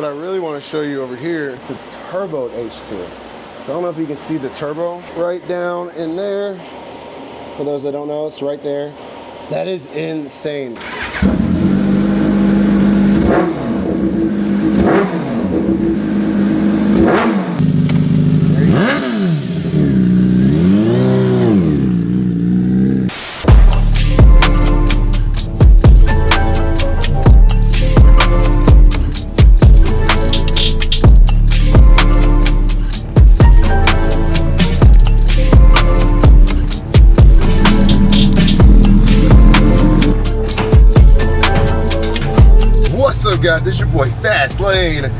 What I really want to show you over here, it's a turbo H2. So I don't know if you can see the turbo right down in there. For those that don't know, it's right there. That is insane. What's up, guys? This is your boy FastLaneD,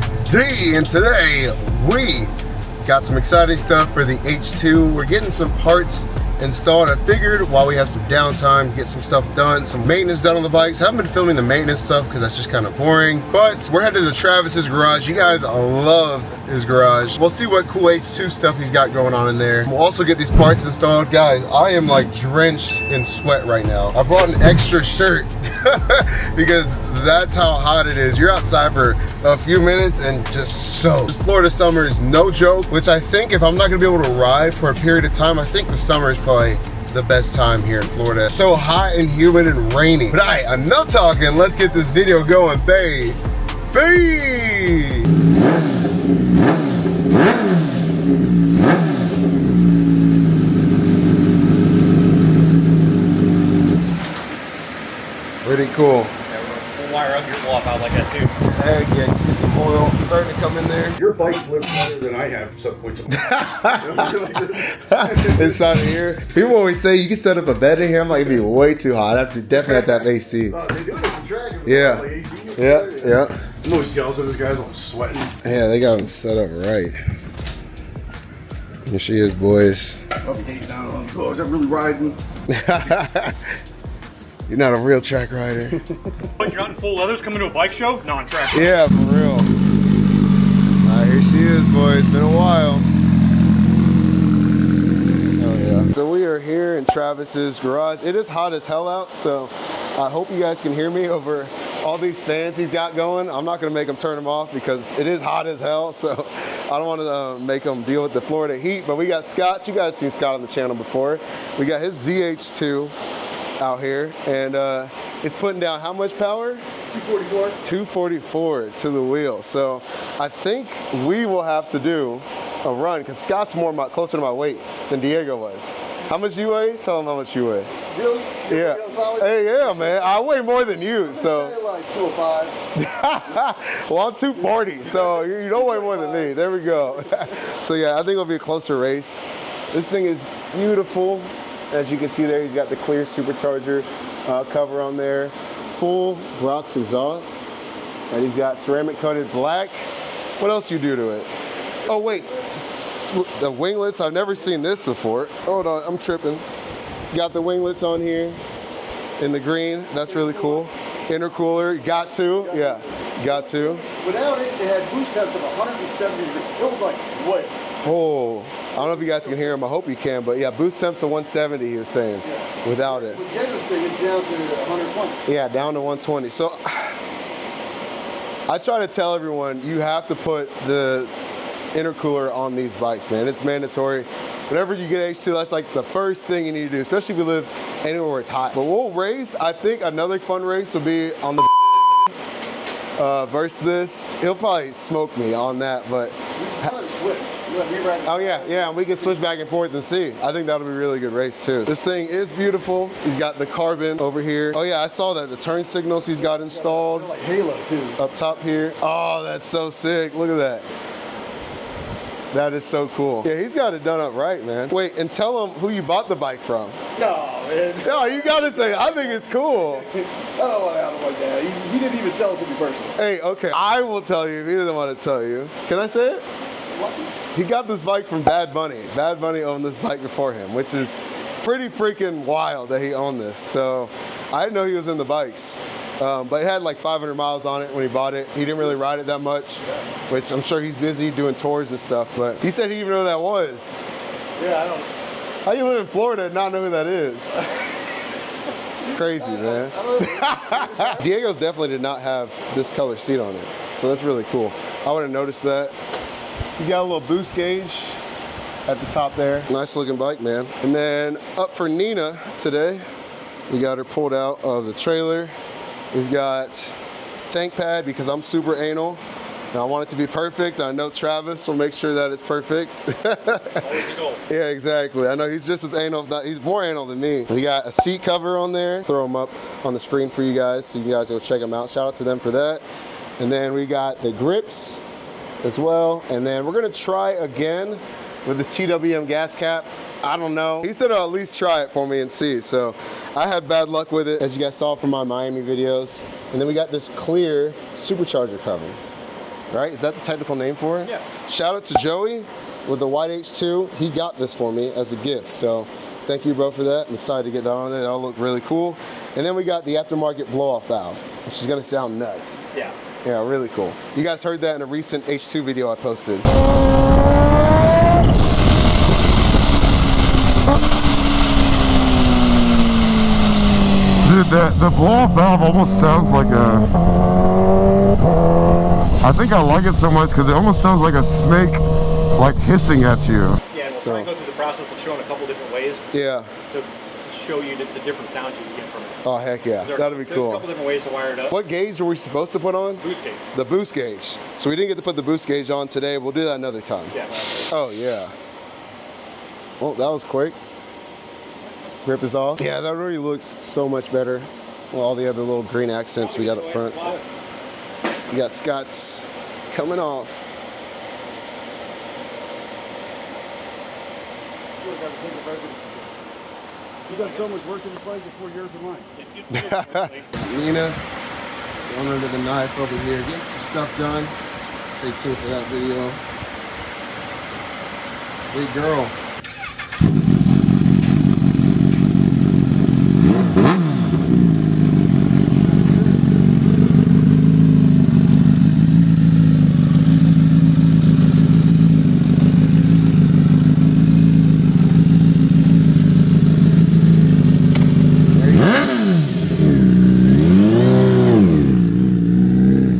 and today we got some exciting stuff for the H2. We're getting some parts installed. I figured while we have some downtime, get some stuff done, some maintenance done on the bikes. Haven't been filming the maintenance stuff because that's just kind of boring, but we're headed to Travis's garage. You guys love his garage. We'll see what cool H2 stuff he's got going on in there. We'll also get these parts installed. Guys, I am like drenched in sweat right now. I brought an extra shirt because that's how hot it is. You're outside for a few minutes and just soak. This Florida summer is no joke, which I think if I'm not gonna be able to ride for a period of time, I think the summer is probably the best time here in Florida. So hot and humid and rainy. But all right, enough talking. Let's get this video going, babe. Pretty cool. Wire up your blowoff out like that too. Heck yeah, you see some oil starting to come in there. Your bike's lived better than I have some points. Inside of here. People always say you can set up a bed in here. I'm like, it'd be way too hot. I have to definitely have to have AC. They do it at the track. Yeah. Like AC. Yeah. I'm always jealous of those guys. I'm sweating. Yeah, they got them set up right. Here she is, boys. I'll be hating down on the clothes. I'm really riding. You're not a real track rider. But you're not in full leathers coming to a bike show? Non-track. Yeah, for real. Alright, here she is, boys. It's been a while. Oh yeah. So we are here in Travis's garage. It is hot as hell out, so I hope you guys can hear me over all these fans he's got going. I'm not gonna make him turn them off because it is hot as hell, so I don't want to make him deal with the Florida heat. But we got Scott. You guys seen Scott on the channel before. We got his ZH2 out here, and it's putting down how much power? 244. 244 to the wheel. So I think we will have to do a run because Scott's closer to my weight than Diego was. How much you weigh? Tell him how much you weigh. Really? Yeah. Hey, yeah, man. I weigh more than you, so. Like 205. Well, I'm 240, so you don't weigh more than me. There we go. So yeah, I think it'll be a closer race. This thing is beautiful. As you can see there, he's got the clear supercharger cover on there. Full Brock's exhaust. And he's got ceramic coated black. What else you do to it? Oh wait, the winglets, I've never seen this before. Hold on, I'm tripping. Got the winglets on here in the green, that's really cool. Intercooler, got to, yeah, got to. Without it, it had boost temps of 170 degrees. It was like, what? Oh, I don't know if you guys can hear him. I hope you can, but yeah, boost temps to 170, he was saying, without it. With Jager's thing, it's down to 120. Yeah, down to 120. So I try to tell everyone, you have to put the intercooler on these bikes, man. It's mandatory. Whenever you get H2, that's like the first thing you need to do, especially if you live anywhere where it's hot. But we'll race. I think another fun race will be on the versus this. He'll probably smoke me on that, but. Oh yeah, we can switch back and forth and see. I think that'll be a really good race too. This thing is beautiful. He's got the carbon over here. Oh yeah, I saw that. The turn signals he's got installed. Like Halo too. Up top here. Oh, that's so sick. Look at that. That is so cool. Yeah, he's got it done up right, man. Wait, and tell him who you bought the bike from. No, man. No, you gotta say, I think it's cool. I don't want to have it like that. He didn't even sell it to me personally. Hey, okay, I will tell you if he doesn't want to tell you. Can I say it? What? He got this bike from Bad Bunny. Bad Bunny owned this bike before him, which is pretty freaking wild that he owned this. So I didn't know he was in the bikes. But it had like 500 miles on it when he bought it. He didn't really ride it that much, which I'm sure he's busy doing tours and stuff, but he said he didn't even know who that was. Yeah, I don't. How you live in Florida and not know who that is? Crazy, man. Diego's definitely did not have this color seat on it, so that's really cool. I would have noticed that. You got a little boost gauge at the top there. Nice looking bike, man. And then up for Nina today, we got her pulled out of the trailer. We've got tank pad because I'm super anal. Now I want it to be perfect. I know Travis will make sure that it's perfect. Always a goal. Yeah, exactly. I know he's just as anal, if not, he's more anal than me. We got a seat cover on there. Throw them up on the screen for you guys so you guys go check them out. Shout out to them for that. And then we got the grips as well. And then we're gonna try again with the TWM gas cap. I don't know. He said he'll at least try it for me and see. So I had bad luck with it, as you guys saw from my Miami videos. And then we got this clear supercharger cover. Right? Is that the technical name for it? Yeah. Shout out to Joey with the white H2. He got this for me as a gift. So thank you, bro, for that. I'm excited to get that on there. That'll look really cool. And then we got the aftermarket blow-off valve, which is gonna sound nuts. Yeah. Yeah, really cool. You guys heard that in a recent H2 video I posted. Dude, the blow-off valve almost sounds like I think I like it so much because it almost sounds like a snake, like hissing at you. Yeah, and we'll try and go through the process of showing a couple different ways. Yeah. To show you the different sounds you can get from it. Oh, heck yeah. That'd be There's cool. a couple different ways to wire it up. What gauge are we supposed to put on? Boost gauge. The boost gauge. So we didn't get to put the boost gauge on today. We'll do that another time. Yeah. Oh, yeah. Well, that was quick. Grip is off. Yeah, that already looks so much better. Well, all the other little green accents we got up front. We got Scott's coming off. You've done so much work in this bike, it's 4 years of mine. Nina, going under the knife over here, getting some stuff done. Stay tuned for that video. Big girl.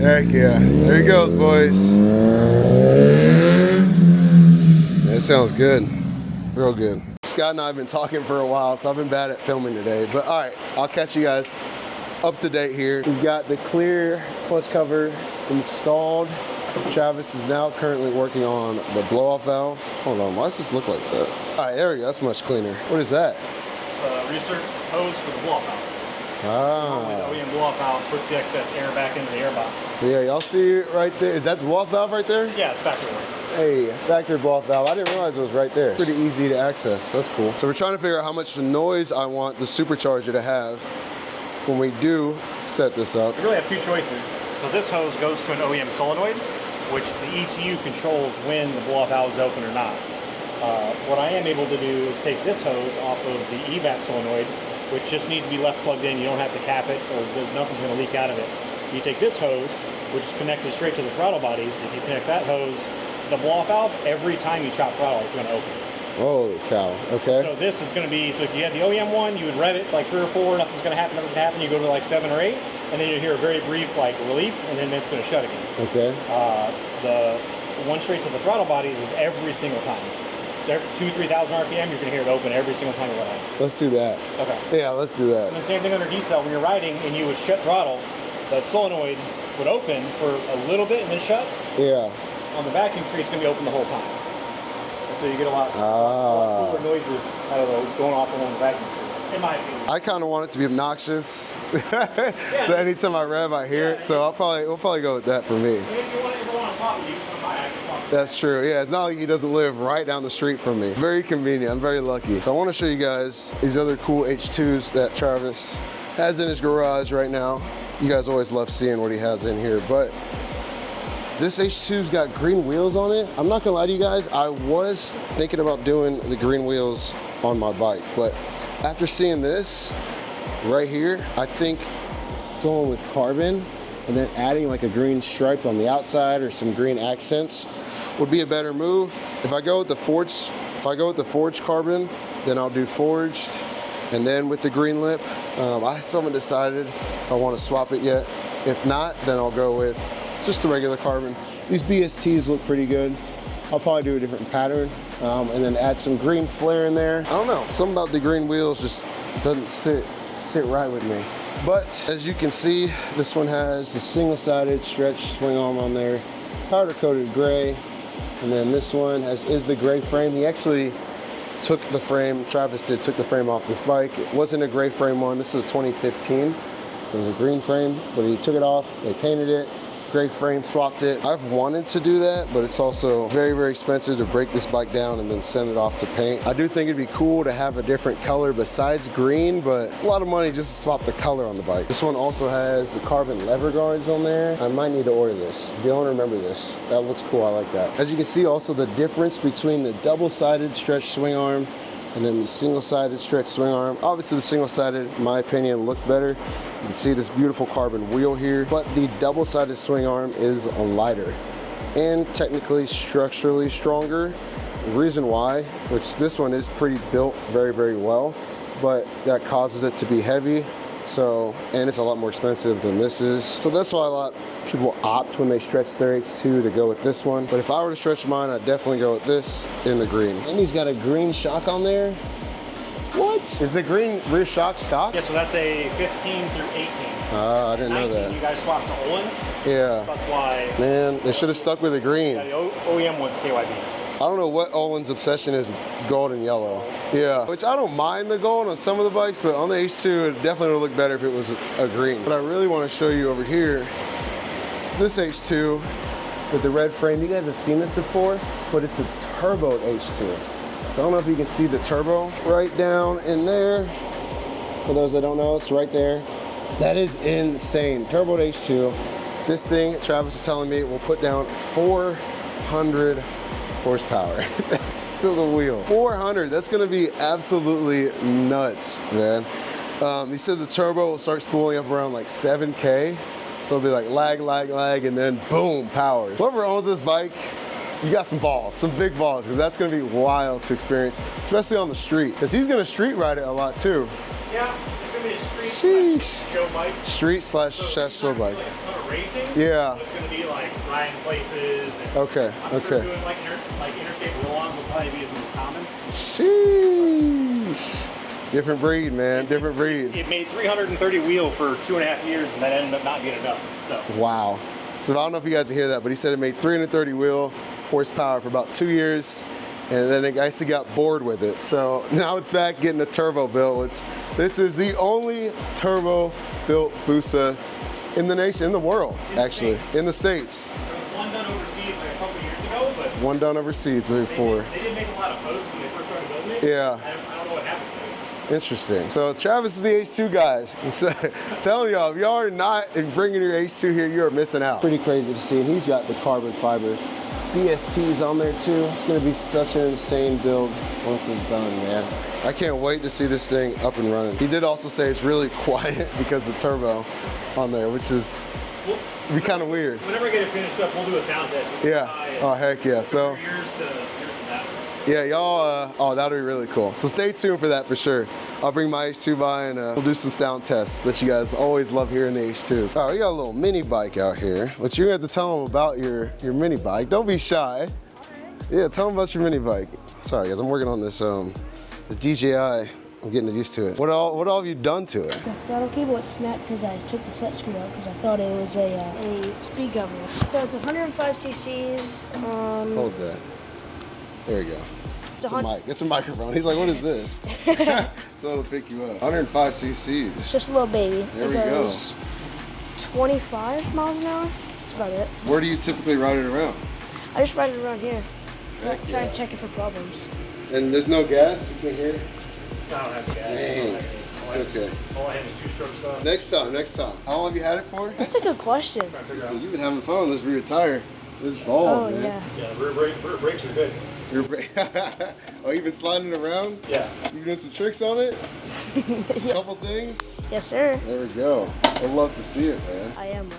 Heck yeah. There he goes, boys. That sounds good. Real good. Scott and I have been talking for a while, so I've been bad at filming today. But all right, I'll catch you guys up to date here. We've got the clear clutch cover installed. Travis is now currently working on the blow-off valve. Hold on, why does this look like that? All right, there we go. That's much cleaner. What is that? Recirc hose for the blow-off valve. Ah. The OEM blow-off valve puts the excess air back into the air box. Yeah, y'all see it right there? Is that the blow-off valve right there? Yeah, it's factory work. Hey, factory blow-off valve. I didn't realize it was right there. Pretty easy to access. That's cool. So we're trying to figure out how much noise I want the supercharger to have when we do set this up. You really have two choices. So this hose goes to an OEM solenoid, which the ECU controls when the blow-off valve is open or not. What I am able to do is take this hose off of the EVAP solenoid, which just needs to be left plugged in. You don't have to cap it, or nothing's going to leak out of it. You take this hose, which is connected straight to the throttle bodies. If you connect that hose to the blow-off valve, every time you chop throttle, it's going to open. Holy cow, okay. So this is going to be, so if you had the OEM one, you would rev it like 3 or 4, nothing's going to happen, nothing's going to happen. You go to like 7 or 8, and then you hear a very brief like relief, and then it's going to shut again. Okay. The one straight to the throttle bodies is every single time. So every 2,000-3,000 RPM, you're going to hear it open every single time you run out. Let's do that. Okay. Yeah, let's do that. And the same thing under decel, when you're riding and you would shut throttle, the solenoid would open for a little bit and then shut. Yeah. On the vacuum tree, it's going to be open the whole time. And so you get a lot cooler noises out of going off along the vacuum tree, in my opinion. I kind of want it to be obnoxious. So anytime I rev, I hear it. So we'll probably go with that for me. And if you want to swap it, you can come by, I can swap it. That's true. Yeah, it's not like he doesn't live right down the street from me. Very convenient. I'm very lucky. So I want to show you guys these other cool H2s that Travis has in his garage right now. You guys always love seeing what he has in here, but this H2's got green wheels on it. I'm not gonna lie to you guys, I was thinking about doing the green wheels on my bike, but after seeing this right here, I think going with carbon and then adding like a green stripe on the outside or some green accents would be a better move. If I go with the forged carbon, then I'll do forged, and then with the green lip, I still haven't decided if I want to swap it yet. If not, then I'll go with just the regular carbon. These BSTs look pretty good. I'll probably do a different pattern and then add some green flare in there. I don't know, something about the green wheels just doesn't sit right with me. But as you can see, this one has the single-sided stretch swing arm on there, powder coated gray, and then this one is the gray frame. He actually took the frame, Travis took the frame off this bike. It wasn't a gray frame one, this is a 2015, so it was a green frame, but he took it off, they painted it, gray frame, swapped it. I've wanted to do that, but it's also very, very expensive to break this bike down and then send it off to paint. I do think it'd be cool to have a different color besides green, but it's a lot of money just to swap the color on the bike. This one also has the carbon lever guards on there. I might need to order this. Don't remember this. That looks cool, I like that. As you can see, also the difference between the double-sided stretch swing arm and then the single-sided stretch swing arm. Obviously the single-sided, in my opinion, looks better. You can see this beautiful carbon wheel here, but the double-sided swing arm is lighter and technically structurally stronger. The reason why, which this one is pretty built very, very well, but that causes it to be heavy. So, and it's a lot more expensive than this is. So that's why a lot of people opt when they stretch their H2 to go with this one. But if I were to stretch mine, I'd definitely go with this in the green. And he's got a green shock on there. What? Is the green rear shock stock? Yeah, so that's a 15 through 18. I didn't know 19, that. You guys swapped to Olin's. Yeah. That's why. Man, they should have stuck with the green. Yeah, the OEM one's KYB. I don't know what Olin's obsession is with gold and yellow. Yeah, which I don't mind the gold on some of the bikes, but on the H2, it definitely would look better if it was a green. What I really want to show you over here is this H2 with the red frame. You guys have seen this before, but it's a turbo H2. So I don't know if you can see the turbo right down in there. For those that don't know, it's right there. That is insane. Turbo H2. This thing, Travis is telling me, will put down 400 horsepower to the wheel. 400, that's gonna be absolutely nuts, man. He said the turbo will start spooling up around like 7K. So it'll be like lag, and then boom, power. Whoever owns this bike, you got some balls, some big balls, because that's gonna be wild to experience, especially on the street, because he's gonna street ride it a lot too. Yeah, it's gonna be a street show bike. Street slash show bike. Like a ton of racing. Yeah. So it's gonna be like riding places. And Okay, I'm sure doing like interstate roll-ons will probably be his most common. Sheesh. Different breed, man, different breed. It made 330 wheel for 2.5 years, and that ended up not being enough, so. Wow. So I don't know if you guys can hear that, but he said it made 330 wheel horsepower for about 2 years, and then it actually got bored with it. So now it's back getting a turbo built. This is the only turbo built Busa in the nation, in the world, actually, in the States. There was one done overseas like a couple years ago, but. One done overseas before. They didn't make a lot of posts when they first started building it. Yeah. I don't know what happened to it. Interesting. So Travis is the H2 guys. So, telling y'all, if y'all are not bringing your H2 here, you are missing out. Pretty crazy to see. And he's got the carbon fiber BSTs on there too. It's gonna be such an insane build once it's done, man. I can't wait to see this thing up and running. He did also say it's really quiet because of the turbo on there, which is be kind of weird. Whenever I get it finished up, we'll do a sound test. Yeah. Oh, heck yeah. So. Here's that. Yeah, y'all, oh, that'll be really cool. So stay tuned for that for sure. I'll bring my H2 by and we'll do some sound tests that you guys always love hearing the H2s. All right, we got a little mini bike out here, but you're gonna have to tell them about your mini bike. Don't be shy. Yeah, tell them about your mini bike. Sorry guys, I'm working on this DJI. I'm getting used to it. What all have you done to it? The throttle cable was snapped because I took the set screw out because I thought it was a speed governor. So it's 105 cc's. Hold that. There you go. It's a mic. It's a microphone. He's like, what is this? So it'll pick you up. 105 cc's. It's just a little baby. There we go. 25 miles an hour. That's about it. Where do you typically ride it around? I just ride it around here. Heck Try yeah. and check it for problems. And there's no gas? You can't hear it? I don't have gas. Dang. It's okay. All I have is 2-stroke stuff. Next time. How long have you had it for? That's a good question. So you've been having fun with this rear tire. This ball, Oh, man. yeah. Yeah, rear brakes are good. Oh, you've been sliding it around? Yeah. You doing some tricks on it? Yeah. Couple things? Yes, sir. There we go. I'd love to see it, man. I am.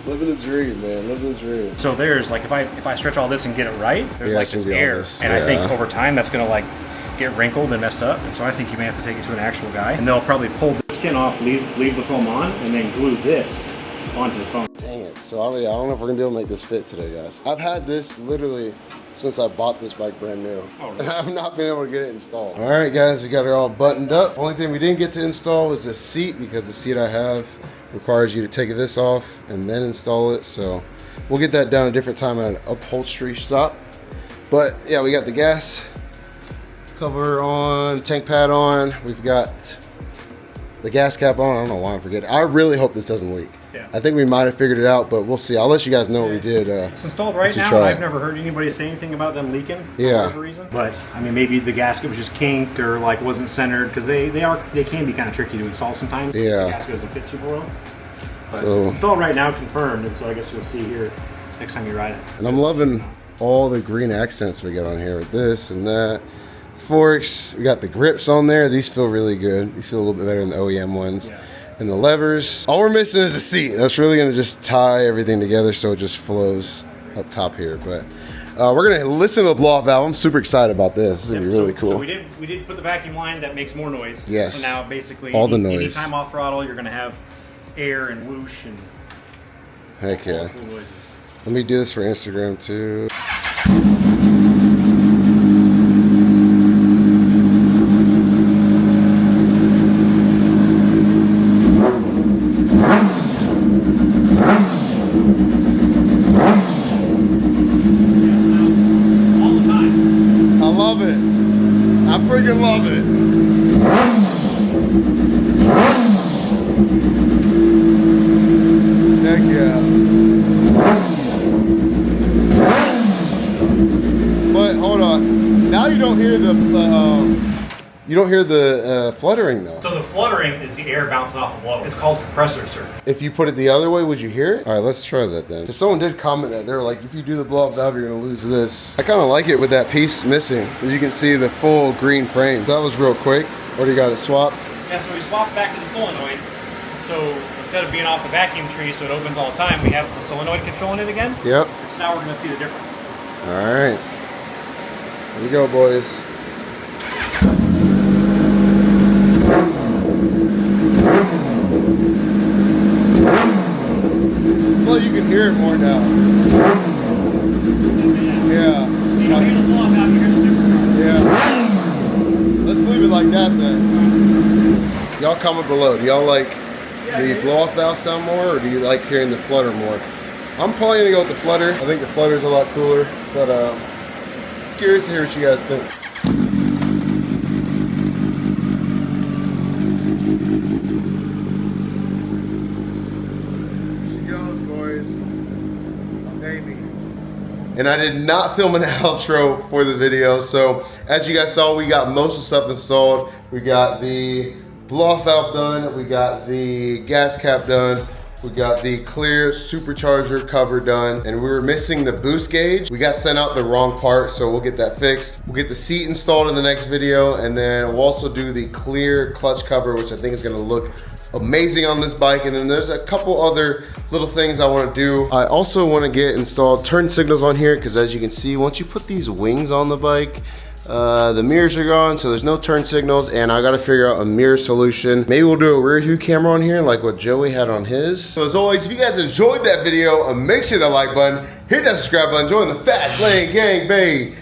Living the dream, man. Living the dream. So there's like, if I stretch all this and get it right, there's Yeah, like it's gonna this be all air. this. And I think Yeah. over time that's gonna like get wrinkled and messed up. And so I think you may have to take it to an actual guy. And they'll probably pull the skin off, leave the foam on, and then glue this onto the foam. Dang it. it. So I don't know if we're gonna be able to make this fit today, guys. I've had this literally since I bought this bike brand new. Oh, really? And I've not been able to get it installed. All right, guys, we got it all buttoned up. Only thing we didn't get to install was the seat, because the seat I have requires you to take this off and then install it. So we'll get that done a different time at an upholstery shop. But yeah, we got the gas cover on, tank pad on. We've got the gas cap on. I don't know why I'm forgetting. I really hope this doesn't leak. Yeah. I think we might have figured it out, but we'll see. I'll let you guys know what we did. It's installed right now. try I've it. never heard anybody say anything about them leaking for Yeah. whatever reason. But I mean, maybe the gasket was just kinked or like wasn't centered, because they can be kind of tricky to install sometimes. Yeah. The gasket doesn't fit super well. But So- it's installed right now, confirmed, and so I guess you'll see here next time you ride it. And I'm loving all the green accents we got on here with this and that. Forks, we got the grips on there. These feel really good. These feel a little bit better than the OEM ones. Yeah. And the levers. All we're missing is the seat. That's really gonna just tie everything together so it just flows up top here. But we're gonna listen to the Blowoff album. Super excited about this. This is gonna be really cool. So we did put the vacuum line that makes more noise. Yes. So now basically All the any noise. time off throttle, you're gonna have air and whoosh and Heck all yeah. the cool noises. Let me do this for Instagram too. All the time. I love it. I freaking love it. Heck yeah. But hold on. Now you don't hear the fluttering though. So the fluttering is the air bouncing off the blower. It's called compressor circuit. If you put it the other way, would you hear it? All right, let's try that then. 'Cause someone did comment that. They were like, if you do the blow-up valve, you're gonna lose this. I kind of like it with that piece missing. As you can see the full green frame. That was real quick. What do you got it swapped? Yeah, so we swapped back to the solenoid. So instead of being off the vacuum tree so it opens all the time, we have the solenoid controlling it again. Yep. So now we're gonna see the difference. All right. Here we go, boys. Well, you can hear it more now. Yeah. You don't hear the blow up out, you hear the difference. Yeah. Let's leave it like that then. Y'all comment below. Do y'all like the blow-off valve sound more, or do you like hearing the flutter more? I'm probably gonna go with the flutter. I think the flutter's a lot cooler, but curious to hear what you guys think. She goes, boys. Baby. And I did not film an outro for the video, so as you guys saw, we got most of the stuff installed. We got the blow-off valve done, we got the gas cap done, we got the clear supercharger cover done, and we were missing the boost gauge. We got sent out the wrong part, so we'll get that fixed. We'll get the seat installed in the next video, and then we'll also do the clear clutch cover, which I think is gonna look amazing on this bike. And then there's a couple other little things I want to do. I also want to get installed turn signals on here, because as you can see, once you put these wings on the bike, the mirrors are gone, so there's no turn signals, and I gotta figure out a mirror solution. Maybe we'll do a rear view camera on here like what Joey had on his. So as always, if you guys enjoyed that video, make sure the like button, hit that subscribe button, join the Fast Lane gang, baby.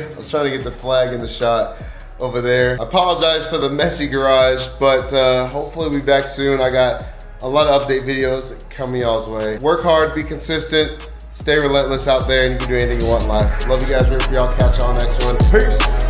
I was trying to get the flag in the shot over there. I apologize for the messy garage, but hopefully we'll be back soon. I got a lot of update videos coming y'all's way. Work hard, be consistent, stay relentless out there, and you can do anything you want in life. Love you guys, rip y'all. Catch y'all next one. Peace.